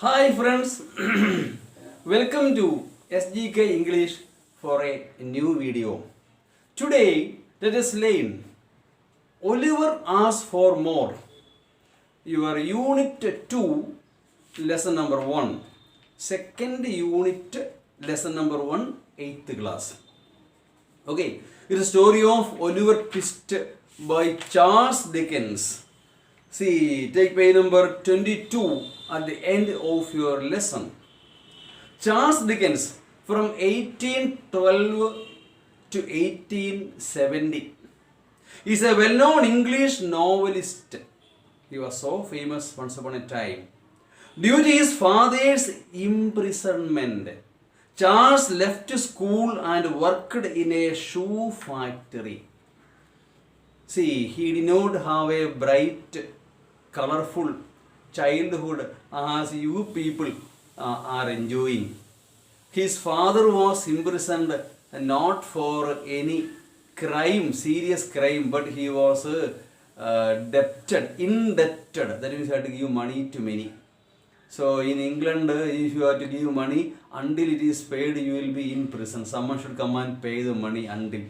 Hi friends, welcome to SGK English for a new video. Today let us learn Oliver asks for more. Your unit 2 lesson number 1. Second unit lesson number 1, 8th class. Okay, it's a story of Oliver Twist by Charles Dickens. See, take page number 22 at the end of your lesson. Charles Dickens from 1812 to 1870 is a well-known English novelist. He was so famous once upon a time. Due to his father's imprisonment, Charles left school and worked in a shoe factory. See, he did not have a bright, colorful childhood as you people are enjoying. His father was imprisoned not for any crime, serious crime, but he was indebted. That means he had to give money to many. So in England, if you have to give money, until it is paid, you will be in prison. Someone should come and pay the money until.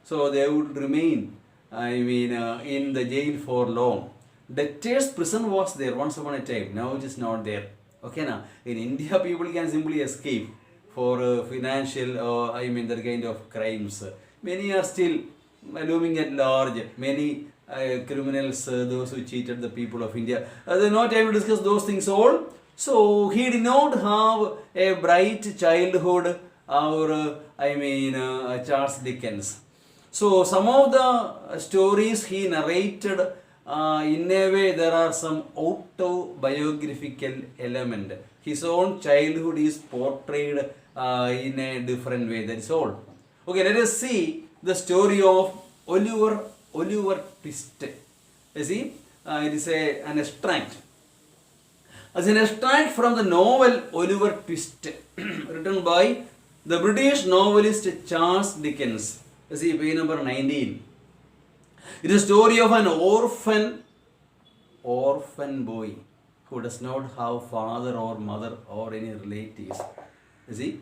So they would remain, in the jail for long. Debtors prison was there once upon a time. Now it is not there. Okay, now in India, people can simply escape for financial, that kind of crimes. Many are still looming at large. Many criminals, those who cheated the people of India. There is no time to discuss those things all. So he did not have a bright childhood, Charles Dickens. So some of the stories he narrated, in a way there are some autobiographical element. His own childhood is portrayed in a different way. That is all. Okay, let us see the story of Oliver Twist. You see, it is an extract. As an extract from the novel Oliver Twist, written by the British novelist Charles Dickens. You see, page number 19. It is a story of an orphan boy who does not have father or mother or any relatives. You see,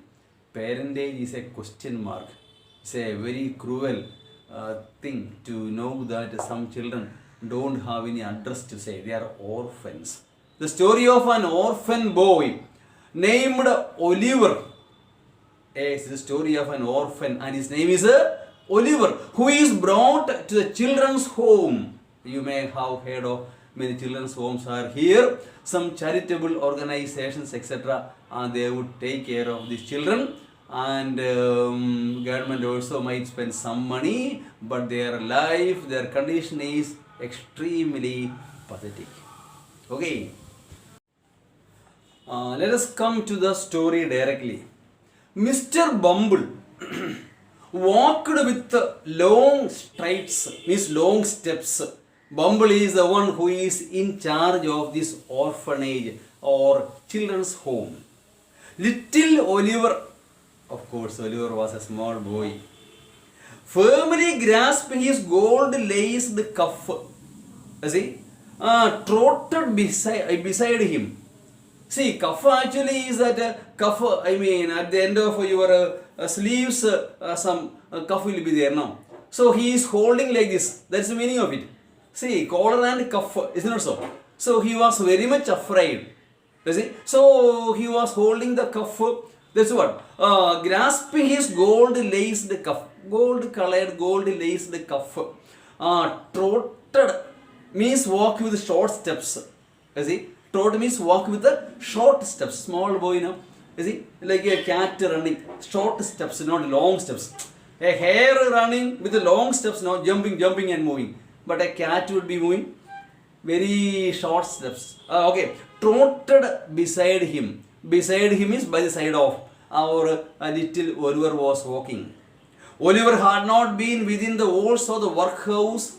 parentage is a question mark. It's a very cruel thing to know that some children don't have any address to say. They are orphans. The story of an orphan boy named Oliver. It's the story of an orphan and his name is Oliver, who is brought to the children's home. You may have heard of many children's homes are here. Some charitable organizations, etc. They would take care of these children, and government also might spend some money, but their life, their condition is extremely pathetic. Okay. Let us come to the story directly. Mr. Bumble walked with long strides, means long steps. Bumble is the one who is in charge of this orphanage or children's home. Little Oliver, of course Oliver was a small boy, firmly grasped his gold-laced cuff, trotted beside him. See, cuff actually is that cuff, at the end of your sleeves, some cuff will be there now. So he is holding like this. That's the meaning of it. See, collar and cuff, isn't it so? So he was very much afraid. You see? So he was holding the cuff. That's what. Grasping his gold-laced cuff. Gold-colored, gold-laced cuff. Trotted means walk with short steps. You see? Trot means walk with the short steps. Small boy, you see, like a cat running. Short steps, not long steps. A hare running with the long steps, not jumping and moving. But a cat would be moving very short steps. Okay, trotted beside him. Beside him is by the side of our little Oliver was walking. Oliver had not been within the walls of the workhouse.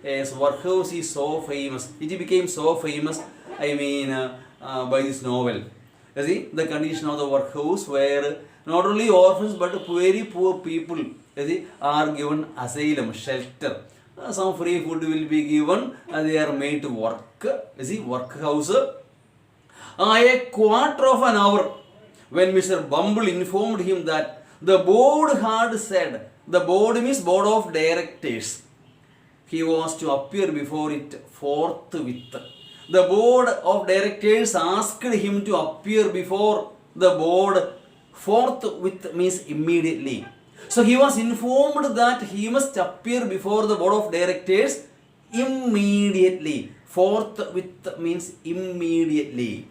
Yes, workhouse is so famous. It became so famous, by this novel. You see, the condition of the workhouse where not only orphans but very poor people, are given asylum, shelter. Some free food will be given and they are made to work. You see, workhouse. A quarter of an hour when Mr. Bumble informed him that the board had said, the board means board of directors, he was to appear before it forthwith. The board of directors asked him to appear before the board forthwith means immediately. So he was informed that he must appear before the board of directors immediately. Forthwith means immediately.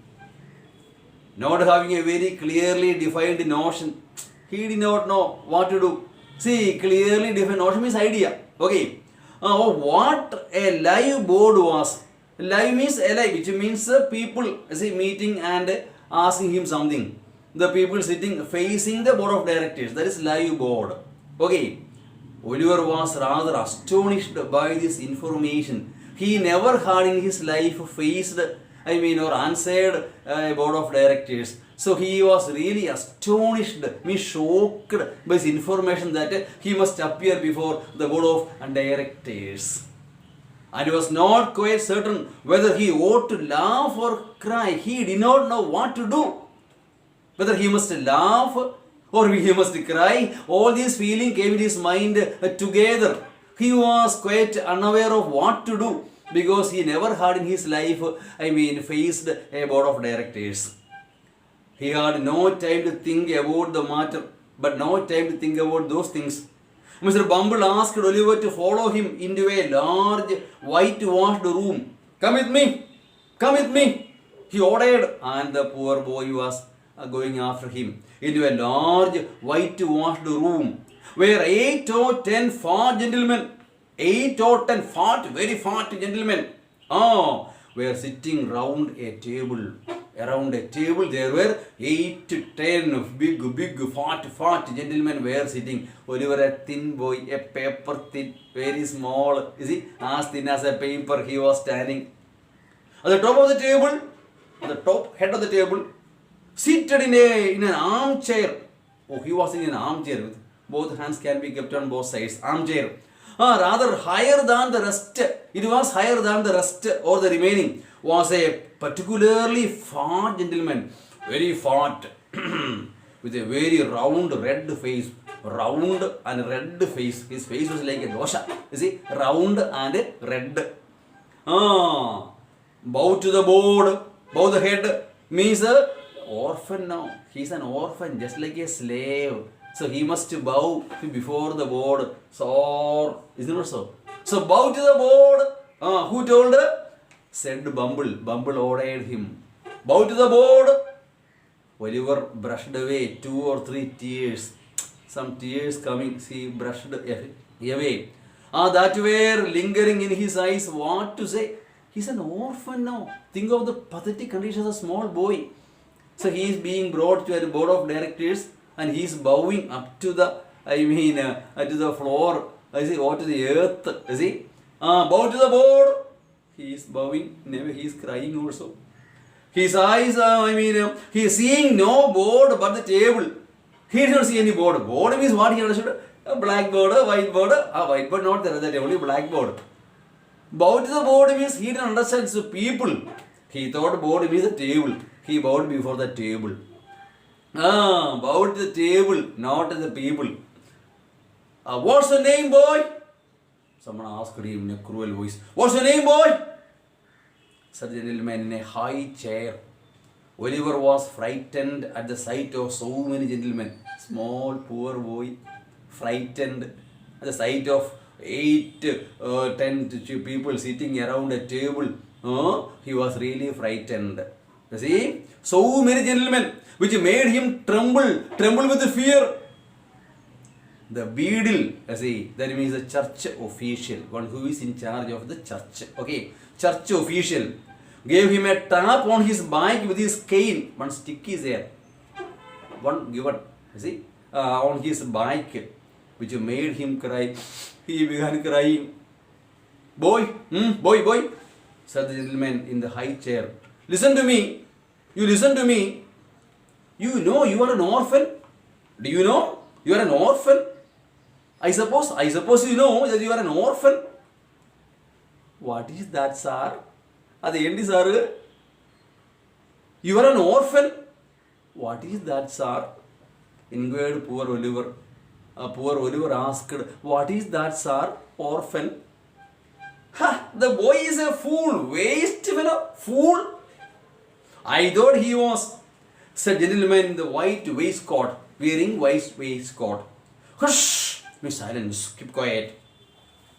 Not having a very clearly defined notion, he did not know what to do. See, clearly defined notion means idea. Okay. What a live board was. Live means alive, which means people meeting and asking him something. The people sitting facing the board of directors. That is live board. Okay. Oliver was rather astonished by this information. He never had in his life faced, or answered a board of directors. So he was really astonished, shocked by this information that he must appear before the board of directors. And he was not quite certain whether he ought to laugh or cry. He did not know what to do. Whether he must laugh or he must cry. All these feelings came in his mind together. He was quite unaware of what to do because he never had in his life, faced a board of directors. He had no time to think about the matter, but no time to think about those things. Mr. Bumble asked Oliver to follow him into a large whitewashed room. Come with me, come with me, he ordered, and the poor boy was going after him into a large whitewashed room where 8 or 10 fat gentlemen, 8 or 10 fat, very fat gentlemen, were sitting round a table. Around a table there were 8 to 10 big fat gentlemen were sitting. Oliver, a thin boy, a paper thin, very small, as thin as a paper, he was standing. At the top of the table, at the top head of the table, seated in an armchair. He was in an armchair with both hands can be kept on both sides. Armchair. Rather higher than the rest. It was higher than the rest or the remaining. Was a particularly fat gentleman, very fat, with a very round red face, round and red face. His face was like a dosha, round and red. Bow to the board, bow the head, means orphan now. He's an orphan, just like a slave. So he must bow before the board. So, isn't it so? So bow to the board. Who told? Said Bumble. Bumble ordered him. Bow to the board. Oliver brushed away 2 or 3 tears. Some tears coming. He brushed away. That were lingering in his eyes. What to say? He's an orphan now. Think of the pathetic condition of a small boy. So he is being brought to a board of directors and he is bowing up to the, to the floor, or to the earth. Bow to the board. He is bowing, he is crying also. His eyes, he is seeing no board but the table. He did not see any board. Board means what he understood? A blackboard, a whiteboard. Whiteboard not there, that only blackboard. Bow to the board means he didn't understand the people. He thought board means the table. He bowed before the table. Bowed to the table, not to the people. What's the name, boy? Someone asked him in a cruel voice. What's your name, boy? Said the gentleman in a high chair. Oliver was frightened at the sight of so many gentlemen. Small, poor boy, frightened at the sight of 8, 10 people sitting around a table. He was really frightened. You see? So many gentlemen, which made him tremble with fear. The beadle, that means the church official, one who is in charge of the church. Okay, church official gave him a tap on his back with his cane. One stick is there. One given, on his back, which made him cry. He began crying. Boy, boy, said the gentleman in the high chair. Listen to me. You listen to me. You know you are an orphan. Do you know you are an orphan? I suppose you know that you are an orphan. What is that, sir? At the end, sir. You are an orphan. What is that, sir? Inquired poor Oliver. Poor Oliver asked, what is that, sir? Orphan. Ha! The boy is a fool. Waste fellow. Fool. I thought he was, said gentleman in the white waistcoat, wearing white waistcoat. Hush! Miss silence. Keep quiet.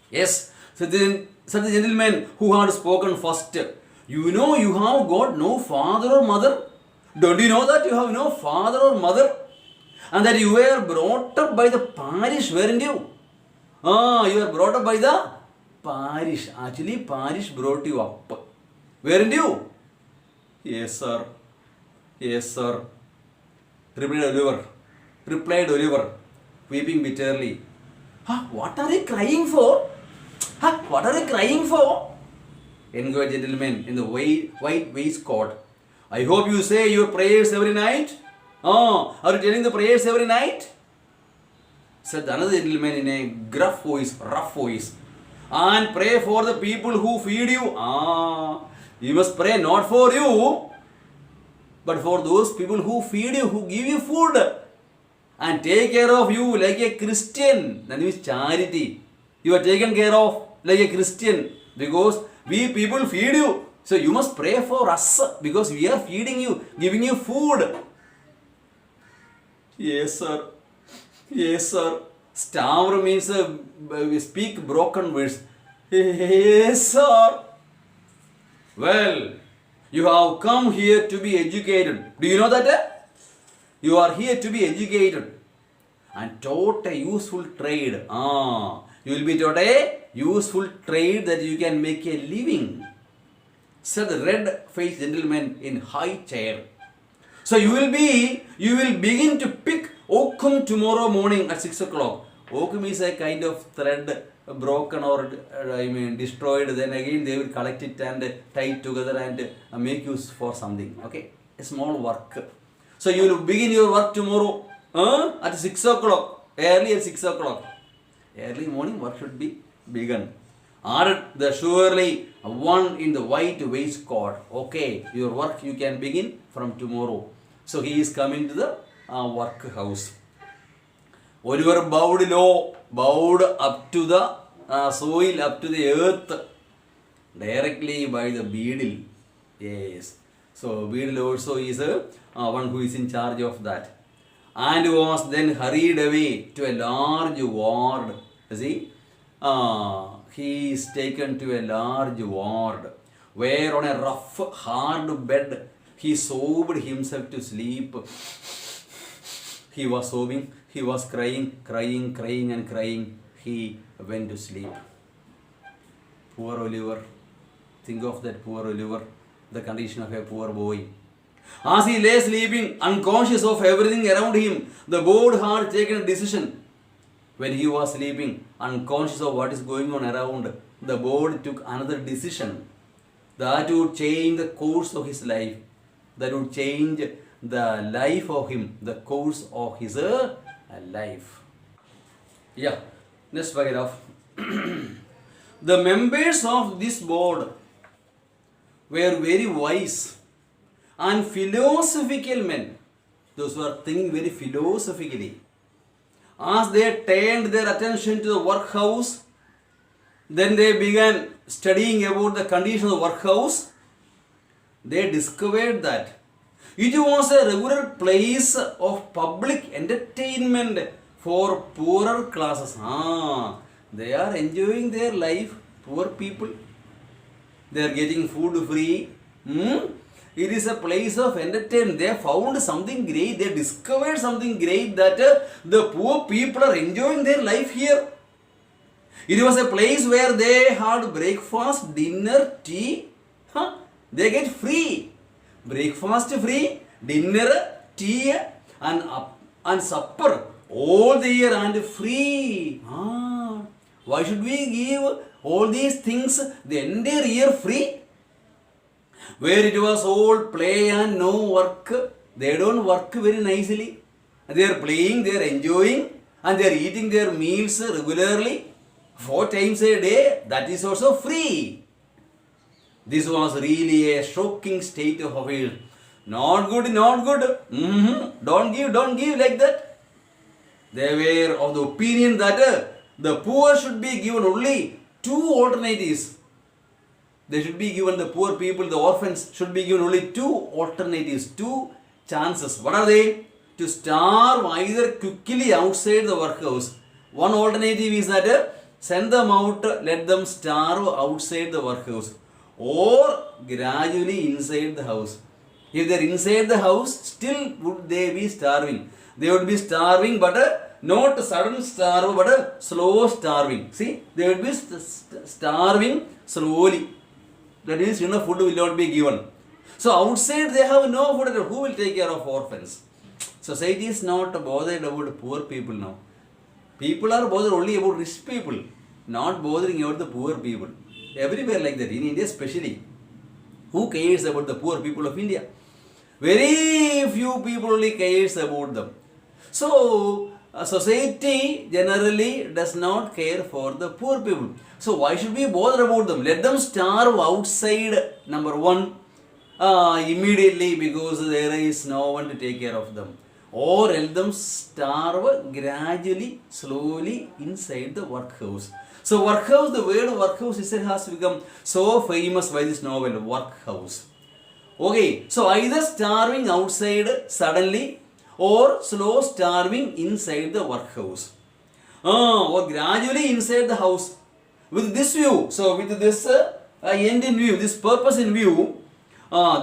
Yes, said the gentleman who had spoken first. You know you have got no father or mother. Don't you know that you have no father or mother? And that you were brought up by the parish, weren't you? You were brought up by the parish. Actually, parish brought you up. Weren't you? Yes, sir. Yes, sir. Replied Oliver, weeping bitterly. What are you crying for? What are you crying for? Inquired gentleman in the white waistcoat. I hope you say your prayers every night. Are you telling the prayers every night? Said another gentleman in a rough voice. And pray for the people who feed you. You must pray not for you, but for those people who feed you, who give you food and take care of you like a Christian. That means charity. You are taken care of like a Christian because we people feed you. So you must pray for us because we are feeding you, giving you food. Yes, sir. Yes, sir. Stammer means speak broken words. Yes, sir. Well, you have come here to be educated. Do you know that? You are here to be educated and taught a useful trade. You will be taught a useful trade that you can make a living, said the red-faced gentleman in high chair. So you will begin to pick oakum tomorrow morning at 6 o'clock. Oakum is a kind of thread broken or destroyed. Then again they will collect it and tie it together and make use for something. Okay, a small work. So you will begin your work tomorrow at 6 o'clock. Early at 6 o'clock. Early morning work should be begun. Added the surely one in the white waistcoat. Okay, your work you can begin from tomorrow. So he is coming to the workhouse. Oliver bowed low, bowed up to the soil, up to the earth, directly by the beadle. Yes. So beadle also is one who is in charge of that. And was then hurried away to a large ward. See? He is taken to a large ward where on a rough, hard bed he sobbed himself to sleep. He was sobbing, he was crying and crying. He went to sleep. Poor Oliver. Think of that poor Oliver, the condition of a poor boy. As he lay sleeping, unconscious of everything around him, the board had taken a decision. When he was sleeping, unconscious of what is going on around, the board took another decision that would change the course of his life, that would change the life of him, the course of his life. Yeah, next paragraph. The members of this board were very wise and philosophical men. Those who are thinking very philosophically. As they turned their attention to the workhouse, then they began studying about the condition of the workhouse. They discovered that it was a regular place of public entertainment for poorer classes. They are enjoying their life, poor people. They are getting food free. It is a place of entertainment. They found something great. They discovered something great that the poor people are enjoying their life here. It was a place where they had breakfast, dinner, tea. They get free. Breakfast free, dinner, tea and supper all the year and free. Why should we give all these things the entire year free? Where it was all play and no work. They don't work very nicely. They are playing, they are enjoying, and they are eating their meals regularly 4 times a day. That is also free. This was really a shocking state of affairs. Not good, not good. Don't give like that. They were of the opinion that the poor should be given only two alternatives. They should be given, the poor people, the orphans should be given only two alternatives, two chances. What are they? To starve either quickly outside the workhouse. One alternative is that send them out, let them starve outside the workhouse, or gradually inside the house. If they are inside the house, still would they be starving? They would be starving, but not sudden starve, but slow starving. See, they would be starving slowly. That is, food will not be given. So outside they have no food. Who will take care of orphans? Society is not bothered about poor people now. People are bothered only about rich people, not bothering about the poor people. Everywhere like that, in India especially. Who cares about the poor people of India? Very few people only cares about them. So, society generally does not care for the poor people. So, why should we bother about them? Let them starve outside, number one, immediately, because there is no one to take care of them. Or let them starve gradually, slowly inside the workhouse. So, workhouse, the word workhouse itself has become so famous by this novel, workhouse. Okay, so either starving outside suddenly, or slow starving inside the workhouse, or gradually inside the house. With this view, so with this end in view, this purpose in view,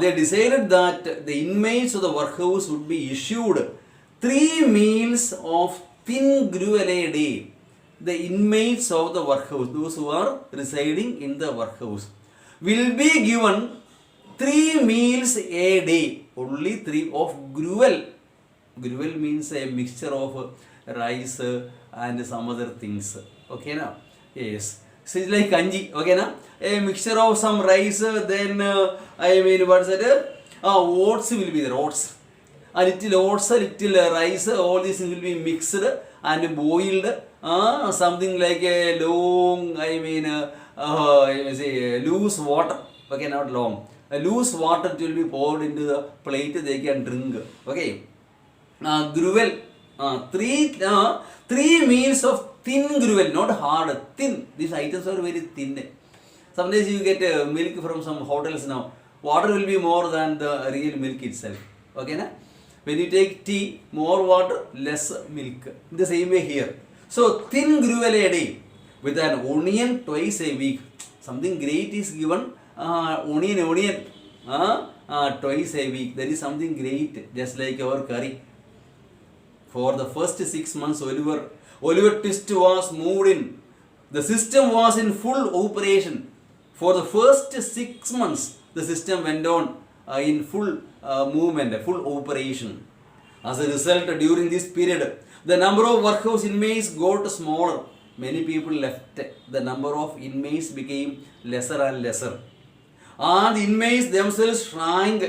they decided that the inmates of the workhouse would be issued 3 meals of thin gruel a day. The inmates of the workhouse, those who are residing in the workhouse, will be given 3 meals a day. Only 3 of gruel. Gruel means a mixture of rice and some other things. Okay, now? Yes. So it's like kanji. Okay, now? A mixture of some rice, then what's that? Oats will be there. Oats. A little oats, a little rice, all these things will be mixed and boiled. Something like a long, loose water. Okay, not long. A loose water will be poured into the plate, they can drink. Okay. Gruel. 3 meals of thin gruel, not hard, thin. These items are very thin. Sometimes you get milk from some hotels now. Water will be more than the real milk itself. Okay, na? When you take tea, more water, less milk. The same way here. So, thin gruel a day with an onion twice a week. Something great is given. Onion, twice a week. That is something great, just like our curry. For the first 6 months, Oliver Twist was moved in. The system was in full operation. For the first 6 months, the system went on in full movement, full operation. As a result, during this period, the number of workhouse inmates got smaller. Many people left. The number of inmates became lesser and lesser. And the inmates themselves shrank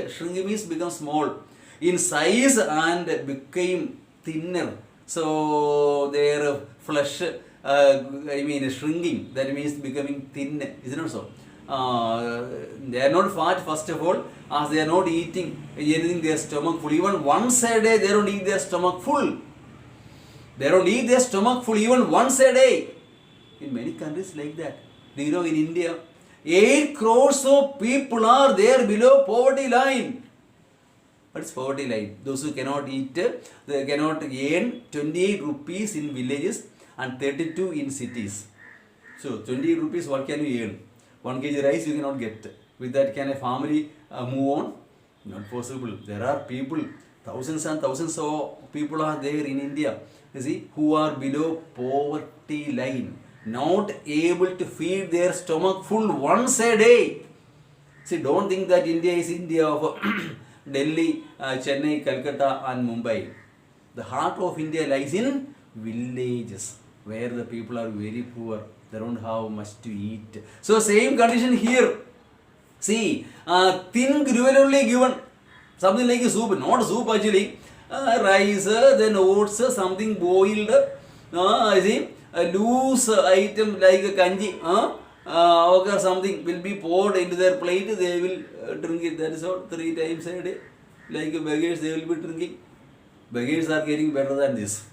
means become small in size and became thinner. So their flesh, shrinking, that means becoming thin, isn't it so? They are not fat, first of all, as they are not eating anything their stomach full. Even once a day, they don't eat their stomach full. They don't eat their stomach full even once a day. In many countries like that. Do you know, in India, 8 crores of people are there below poverty line. What is poverty line? Those who cannot eat, they cannot earn 28 rupees in villages and 32 in cities. So 28 rupees, what can you earn? 1 kg rice you cannot get. With that, can a family move on? Not possible. There are people, thousands and thousands of people are there in India, you see, who are below poverty line, not able to feed their stomach full once a day. See, don't think that India is India of Delhi, Chennai, Calcutta and Mumbai. The heart of India lies in villages where the people are very poor. They don't have much to eat. So same condition here. See, thin gruel only given. Something like a soup, not soup actually. Rice, then oats, something boiled. See, a loose item like a kanji. Or something will be poured into their plate. They will drink it. That is all, 3 times a day. like beggars, they will be drinking. Beggars are getting better than this.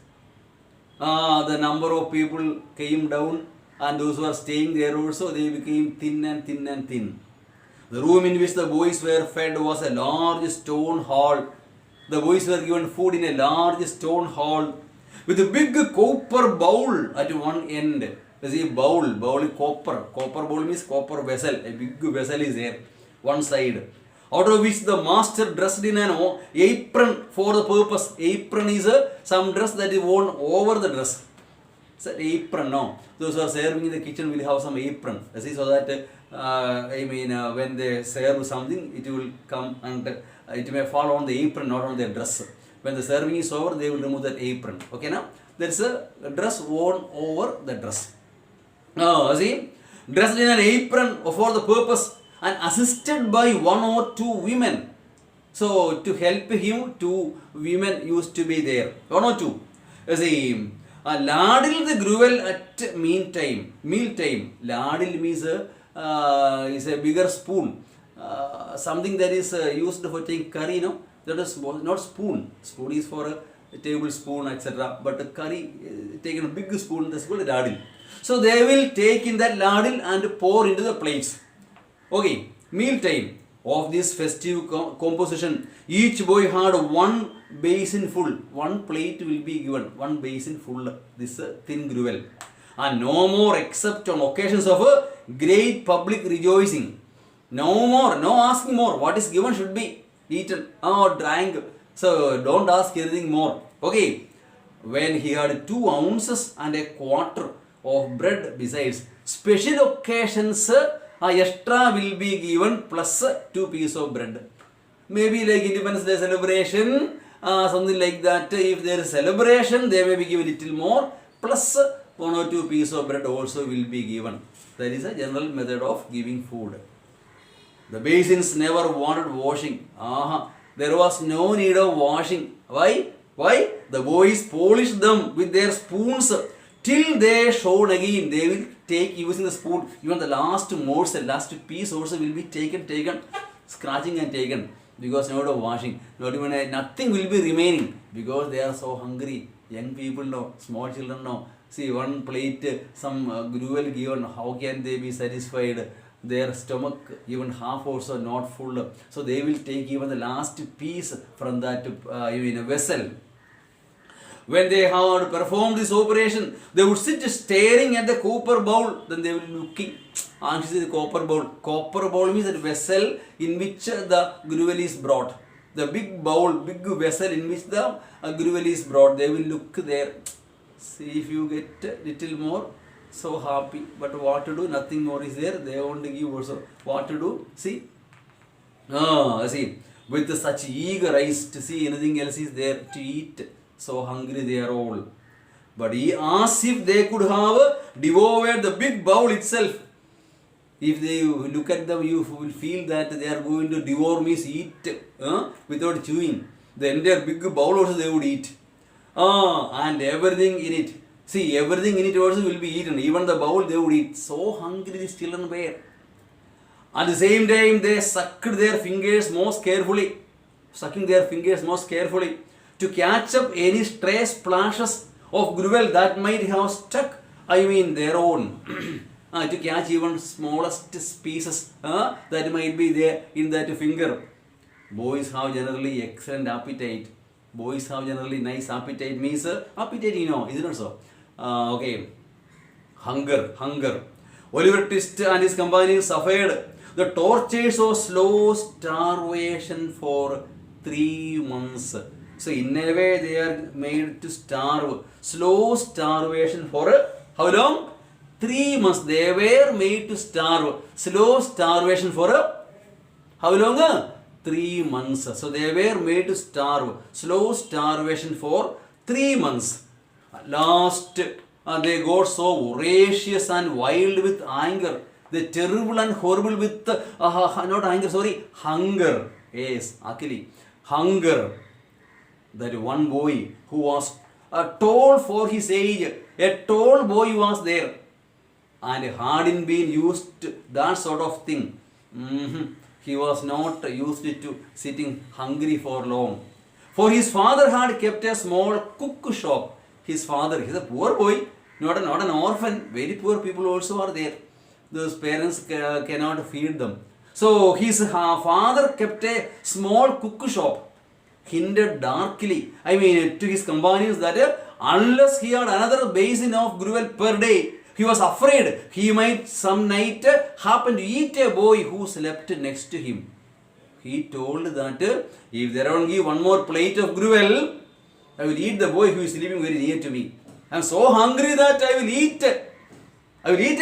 The number of people came down, and those who are staying there also, they became thin and thin and thin. The room in which the boys were fed was a large stone hall. The boys were given food in a large stone hall with a big copper bowl at one end. You see, bowl is copper. Copper bowl means copper vessel. A big vessel is there, one side. Out of which the master dressed in an apron for the purpose. Apron is some dress that is worn over the dress. It's an apron, no. Those who are serving in the kitchen will have some apron. See, so that when they serve something, it will come and it may fall on the apron, not on their dress. When the serving is over, they will remove that apron. Okay, now there is a dress worn over the dress. See, dressed in an apron for the purpose and assisted by one or two women. So to help him, two women used to be there. One or two. See, ladil the gruel at mealtime. Ladil means is a bigger spoon. Something that is used for taking curry, no? That is not spoon. Spoon is for a tablespoon, etc. But a curry, taken a big spoon, that's called a ladil. So they will take in that ladil and pour into the plates. Okay, mealtime of this festive composition. Each boy had one basin full. One plate will be given. One basin full. This thin gruel. And no more except on occasions of a great public rejoicing. No more. No asking more. What is given should be eaten or drank. So don't ask anything more. Okay. When he had 2 ounces and a quarter of bread besides, special occasions extra will be given plus 2 pieces of bread. Maybe like Independence Day celebration, something like that. If there is celebration, they may be given little more plus 1 or 2 pieces of bread also will be given. That is a general method of giving food. The basins never wanted washing. There was no need of washing. Why? The boys polished them with their spoons till they shone again. They will take using the spoon. Even the last morsel, last piece also will be taken, scratching and taken, because no need of washing. Not even nothing will be remaining, because they are so hungry. Young people know, small children know. See, one plate, some gruel given, how can they be satisfied? Their stomach, even half also not full. So they will take even the last piece from that vessel. When they had performed this operation, they would sit staring at the copper bowl. Then they will be looking. Anxiously, the copper bowl. Copper bowl means a vessel in which the gruel is brought. The big bowl, big vessel in which the gruel is brought. They will look there. See if you get little more. So happy. But what to do? Nothing more is there. They won't give also. What to do? See. See. With such eager eyes to see anything else is there to eat. So hungry they are all. But he asked if they could have devoured the big bowl itself. If they look at them, you will feel that they are going to devour, means eat without chewing. The entire big bowl also they would eat. And everything in it. See, everything in it also will be eaten. Even the bowl they would eat. So hungry these children were. At the same time, they sucked their fingers most carefully. To catch up any stray splashes of gruel that might have stuck, their own. To catch even smallest pieces that might be there in that finger. Boys have generally excellent appetite. Boys have generally nice appetite. Means appetite, isn't it so? Okay. Hunger. Oliver Twist and his companions suffered the tortures of slow starvation for 3 months. So in a way they are made to starve. Slow starvation for how long? 3 months. They were made to starve. Slow starvation for how long? 3 months. So they were made to starve. Slow starvation for 3 months. At last they got so voracious and wild with anger. They terrible and horrible with hunger. Yes, actually, hunger. That one boy who was tall for his age, a tall boy was there, and hadn't been used to that sort of thing. he was not used to sitting hungry for long. For his father had kept a small cook shop. His father, he's a poor boy, not an orphan. Very poor people also are there. Those parents cannot feed them. So his father kept a small cook shop. Hinted darkly, to his companions that unless he had another basin of gruel per day, he was afraid he might some night happen to eat a boy who slept next to him. He told that if there are only one more plate of gruel, I will eat the boy who is sleeping very near to me. I am so hungry that I will eat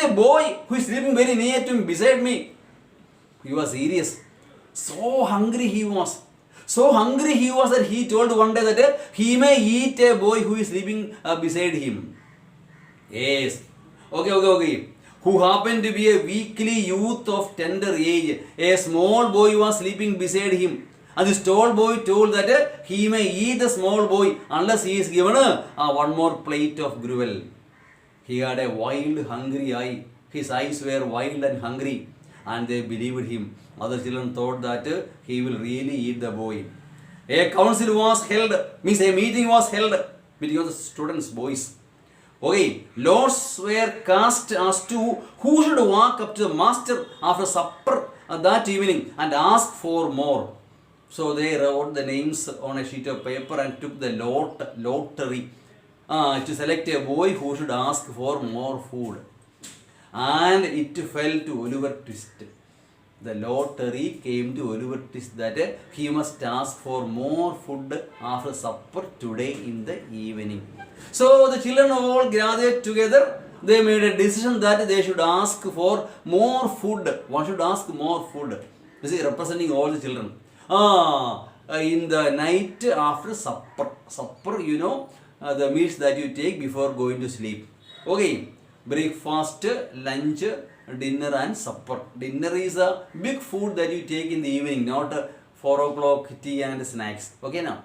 a boy who is sleeping very near to me, beside me. He was serious. So hungry he was. So hungry he was that he told one day that he may eat a boy who is sleeping beside him. Yes. Okay. Who happened to be a weakly youth of tender age. A small boy was sleeping beside him. And this tall boy told that he may eat the small boy unless he is given one more plate of gruel. He had a wild, hungry eye. His eyes were wild and hungry. And they believed him. Other children thought that he will really eat the boy. A council was held, means a meeting was held between the students, boys. Okay, lots were cast as to who should walk up to the master after supper that evening and ask for more. So they wrote the names on a sheet of paper and took the lottery to select a boy who should ask for more food. And it fell to Oliver Twist. The lottery came to Oliver Twist that he must ask for more food after supper today in the evening. So the children all gathered together. They made a decision that they should ask for more food. One should ask more food. This is representing all the children. In the night after supper. Supper, the meals that you take before going to sleep. Okay. Breakfast, lunch, dinner and supper. Dinner is a big food that you take in the evening, not 4 o'clock tea and snacks. Okay now.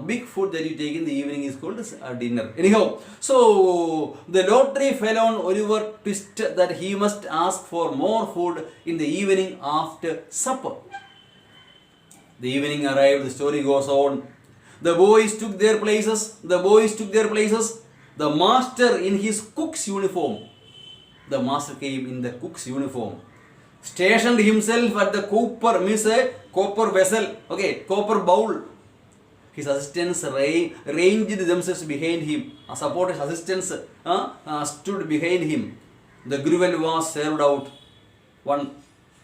Big food that you take in the evening is called dinner. Anyhow, so the lottery fell on Oliver Twist that he must ask for more food in the evening after supper. The evening arrived, the story goes on. The boys took their places. The master in his cook's uniform. The master came in the cook's uniform. Stationed himself at the copper, means a copper vessel. Okay, copper bowl. His assistants ranged themselves behind him. Supported assistants stood behind him. The gruel was served out. One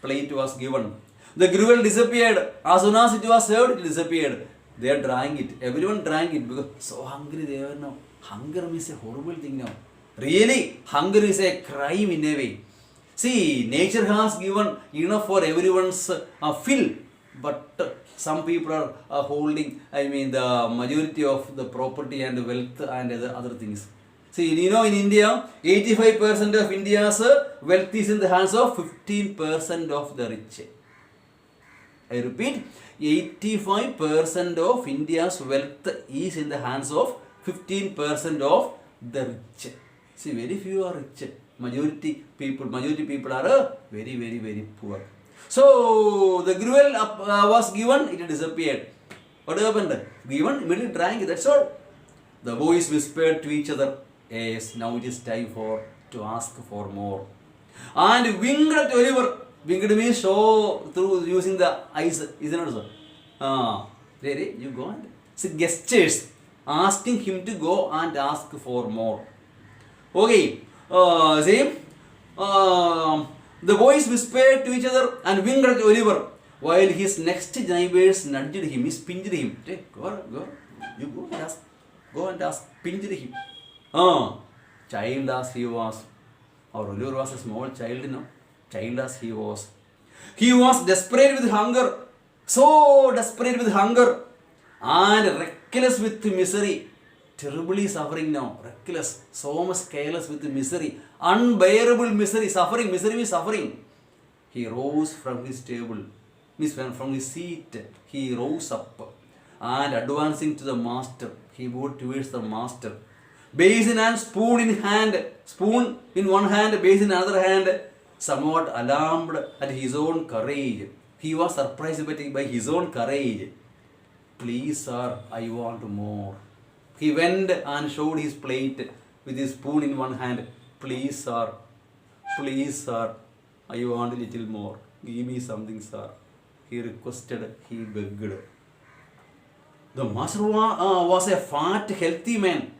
plate was given. The gruel disappeared. As soon as it was served, it disappeared. They drank it. Everyone drank it because so hungry they were now. Hunger is a horrible thing now. Really, hunger is a crime in a way. See, nature has given enough for everyone's fill, but some people are holding, the majority of the property and wealth and other things. See, in India, 85% of India's wealth is in the hands of 15% of the rich. I repeat, 85% of India's wealth is in the hands of 15% of the rich. See, very few are rich. Majority people are very, very, very poor. So the gruel was given, it disappeared. What happened? Given, immediately drank, that's all. The boys whispered to each other, yes, now it is time to ask for more. And winked at Oliver. Winked means show through using the eyes, isn't it so? Really, you go and see gestures, asking him to go and ask for more. Okay, the boys whispered to each other and winked at Oliver, while his next neighbors nudged him, pinched him. Hey, go, you go and ask, pinched him. Child as he was, or Oliver was a small child, child as he was. He was desperate with hunger, so desperate with hunger, and reckless with misery. Terribly suffering now, reckless, so much careless with misery, unbearable misery, suffering, misery means suffering. He rose from his table, means from his seat, he rose up and advancing to the master, he moved towards the master. Basin and spoon in hand, spoon in one hand, basin in another hand, somewhat alarmed at his own courage. He was surprised by his own courage. Please, sir, I want more. He went and showed his plate with his spoon in one hand. Please, sir, I want a little more. Give me something, sir. He requested, he begged. The master was a fat, healthy man,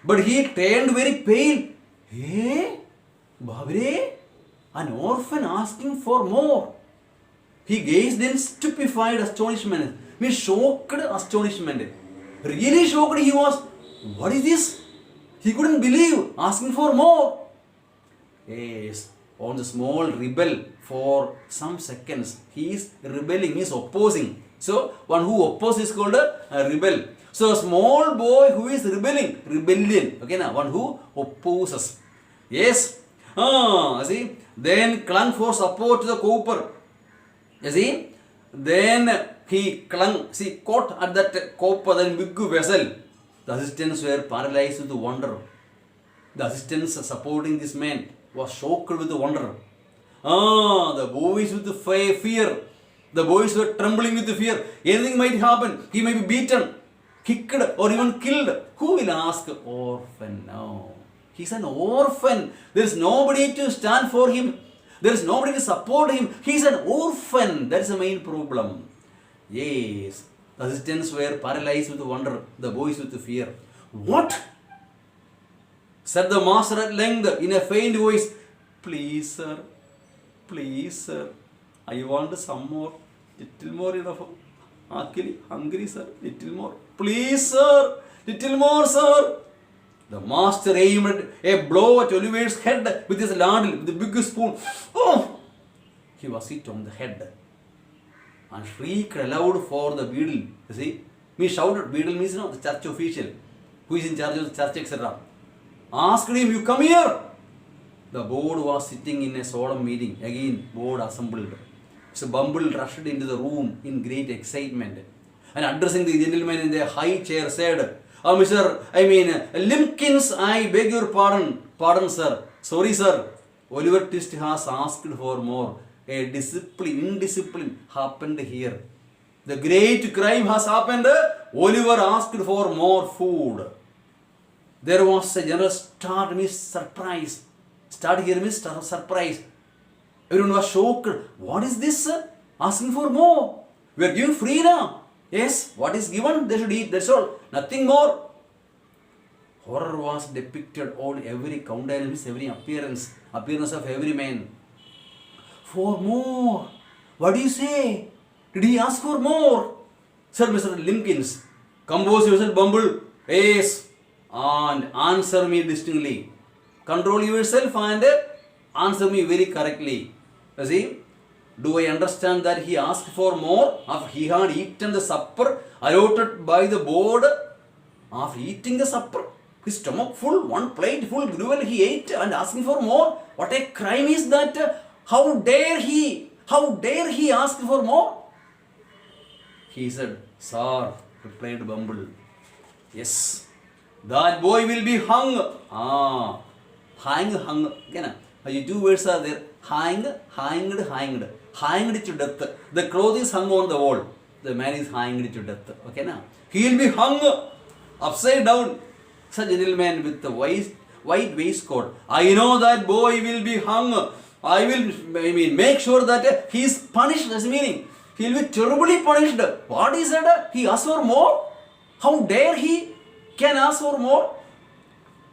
but he turned very pale. Hey, Babire, an orphan asking for more. He gazed in stupefied astonishment. Shocked astonishment. Really shocked he was. What is this? He couldn't believe, asking for more. Yes, on the small rebel for some seconds. He is rebelling, he is opposing. So, one who opposes is called a rebel. So, a small boy who is rebellion. Okay, now one who opposes. Yes. See, then clung for support to the cooper. You see, then he clung, caught at that copper, that big vessel. The assistants were paralyzed with wonder. The assistants supporting this man was shocked with wonder. The boys with fear. The boys were trembling with fear. Anything might happen. He may be beaten, kicked, or even killed. Who will ask? Orphan. No. He's an orphan. There is nobody to stand for him. There is nobody to support him. He's an orphan. That's the main problem. Yes. The assistants were paralyzed with wonder. The boys with fear. What? Said the master at length in a faint voice. Please, sir. Please, sir. I want some more. Little more enough. Actually, hungry, sir. Little more. Please, sir. Little more, sir. The master aimed a blow at Oliver's head with his ladle, with the big spoon. Oh! He was hit on the head and shrieked aloud for the beadle. You see? Me shouted. Beadle means, the church official who is in charge of the church, etc. Asked him, you come here. The board was sitting in a solemn meeting. Again, board assembled. So Bumble rushed into the room in great excitement and addressing the gentleman in the high chair said, Mr. Limpkins, I beg your pardon. Pardon, sir. Sorry, sir. Oliver Twist has asked for more. A indiscipline happened here. The great crime has happened. Oliver asked for more food. There was a general start, surprise. Start here means surprise. Everyone was shocked. What is this? Asking for more. We are giving free now. Yes, what is given, they should eat. That's all. Nothing more. Horror was depicted on every countenance, every appearance of every man. For more. What do you say? Did he ask for more? Sir, Mr. Limpkins, compose yourself, Bumble. Yes. And answer me distinctly. Control yourself and answer me very correctly. You see, do I understand that he asked for more after he had eaten the supper allotted by the board? After eating the supper, his stomach full, one plate full gruel he ate and asking for more? What a crime is that? How dare he? How dare he ask for more? He said, sir, replied Bumble. Yes, that boy will be hung. Hung. Again, two words are there. Hanged. Hanged to death. The cloth is hung on the wall. The man is hanged to death. Okay, now he will be hung upside down. Such a gentleman with the white waistcoat. I know that boy will be hung. I will make sure that he is punished. That's the meaning. He will be terribly punished. What is that? He asked for more? How dare he can ask for more?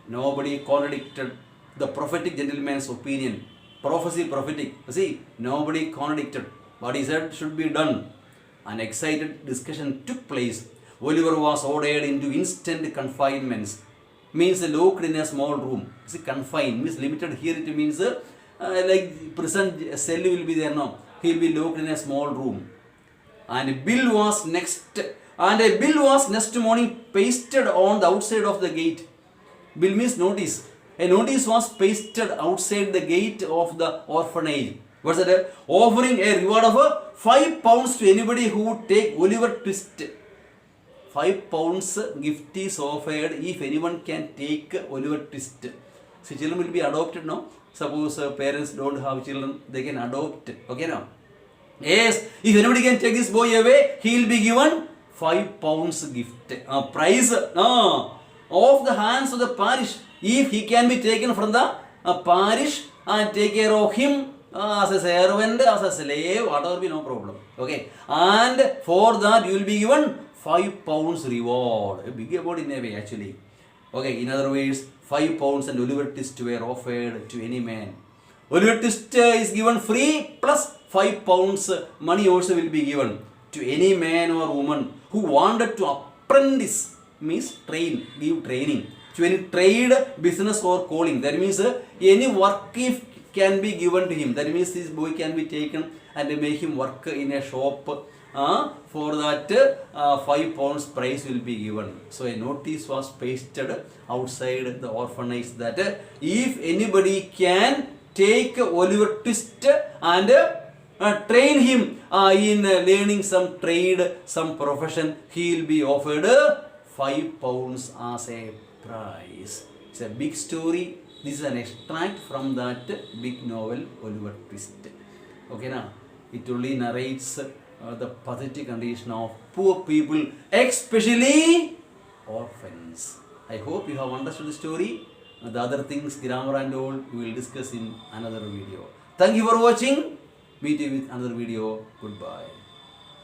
Nobody contradicted the prophetic gentleman's opinion. Prophecy prophetic. See, nobody contradicted. What he said should be done. An excited discussion took place. Oliver was ordered into instant confinements. Means locked in a small room. See, confined means limited. Here it means like prison cell will be there now. He will be locked in a small room. And a bill was next morning pasted on the outside of the gate. Bill means notice. A notice was pasted outside the gate of the orphanage. What's that? Offering a reward of £5 to anybody who would take Oliver Twist. £5 gift is offered if anyone can take Oliver Twist. So children will be adopted now. Suppose parents don't have children, they can adopt. Okay now. Yes, if anybody can take this boy away, he will be given £5 gift prize off the hands of the parish. If he can be taken from the parish and take care of him as a servant, as a slave, whatever be no problem. Okay, and for that you will be given £5 reward. A big award in a way actually. Okay, in other words, £5 and Oliver Twist were offered to any man. Oliver Twist is given free plus £5 money also will be given to any man or woman who wanted to apprentice, means train, give training to any trade, business or calling. That means any work if can be given to him. That means this boy can be taken and make him work in a shop. For that £5 prize will be given. So a notice was pasted outside the orphanage that if anybody can take Oliver Twist and train him in learning some trade, some profession, he will be offered £5 as a prize. It's a big story. This is an extract from that big novel Oliver Twist. Okay, now it only narrates the pathetic condition of poor people, especially orphans. I hope you have understood the story. The other things, grammar and all, we will discuss in another video. Thank you for watching. Meet you with another video. Goodbye.